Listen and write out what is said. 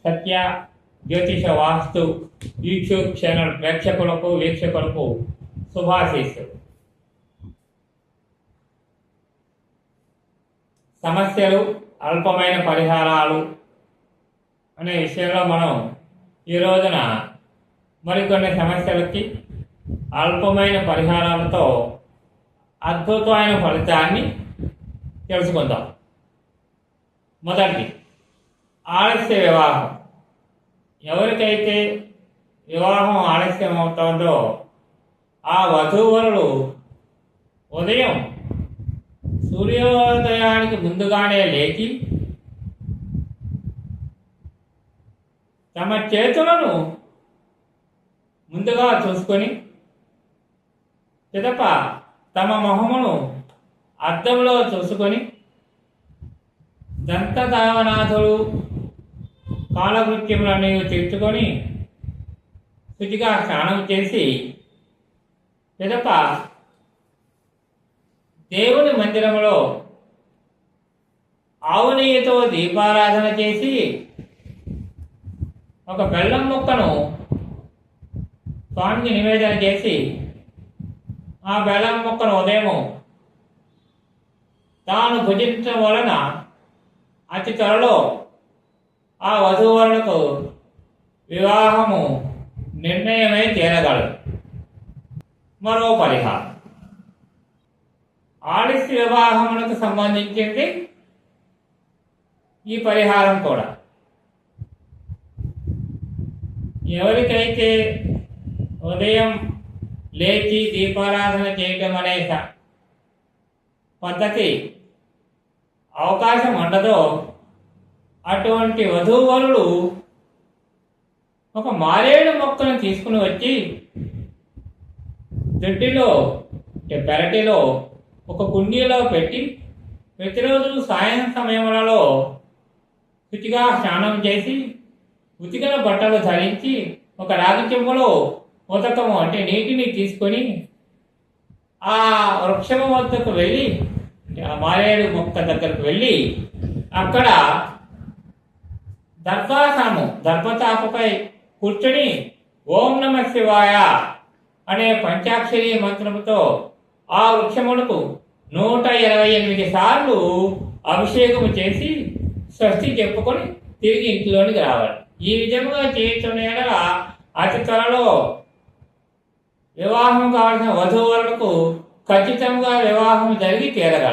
సత్య జ్యోతిష వాస్తు YouTube channel ప్రేక్షకులకు వీక్షకులకు శుభాశీస్సులు. సమస్యలు, అల్పమైన పరిహారాలు అనే విషయంలో మనం ఈ రోజున మరికొన్ని సమస్యలకి అల్పమైన పరిహారాలతో అద్భుతమైన ఫలితాన్ని తెలుసుకుందాం. మొదటిది ఆలస్య వివాహం. ఎవరికైతే వివాహం ఆలస్యం అవుతుందో ఆ వధూవరులు ఉదయం సూర్యోదయానికి ముందుగానే లేచి తమ చేతులను ముందుగా చూసుకొని పిదప తమ మొహమును అద్దంలో చూసుకొని దంతధావనాథుడు కాలకృత్యములన్నీ తీర్చుకొని శుచిగా స్నానం చేసి పిదప దేవుని మందిరంలో ఆవు నెయ్యితో దీపారాధన చేసి ఒక బెల్లం ముక్కను స్వామికి నివేదన చేసి ఆ బెల్లం ముక్కను ఉదయం తాను భుజించడం వలన అతి త్వరలో ఆ వధూవరులకు వివాహము నిర్ణయమై తీరగలదు. మరో పరిహారం ఆలస్య వివాహములకు సంబంధించింది ఈ పరిహారం కూడా. ఎవరికైతే ఉదయం లేచి దీపారాధన చేయటం అనే పద్ధతి అవకాశం ఉండదో అటువంటి వధూవరులు ఒక మారేడు మొక్కను తీసుకుని వచ్చి దొడ్డిలో పెరటిలో ఒక కుండీలో పెట్టి ప్రతిరోజు సాయం సమయములలో శుచిగా స్నానం చేసి ఉతికిన బట్టలు ధరించి ఒక రాగి చెంబులో ఉతకము అంటే నీటిని తీసుకొని ఆ వృక్షము వద్దకు వెళ్ళి ఆ మారేడు మొక్క దగ్గరకు వెళ్ళి అక్కడ దర్భతాపపై కూర్చొని ఓం నమ శివాయ అనే పంచాక్షరి మంత్రముతో ఆ వృక్షములకు 128 సార్లు అభిషేకము చేసి స్వస్తి చెప్పుకొని తిరిగి ఇంట్లోనికి రావాలి. ఈ విధంగా చేయటం ఎడల అతి త్వరలో వివాహం కావాల్సిన వధూవరులకు ఖచ్చితంగా వివాహం జరిగి తీరగలదు.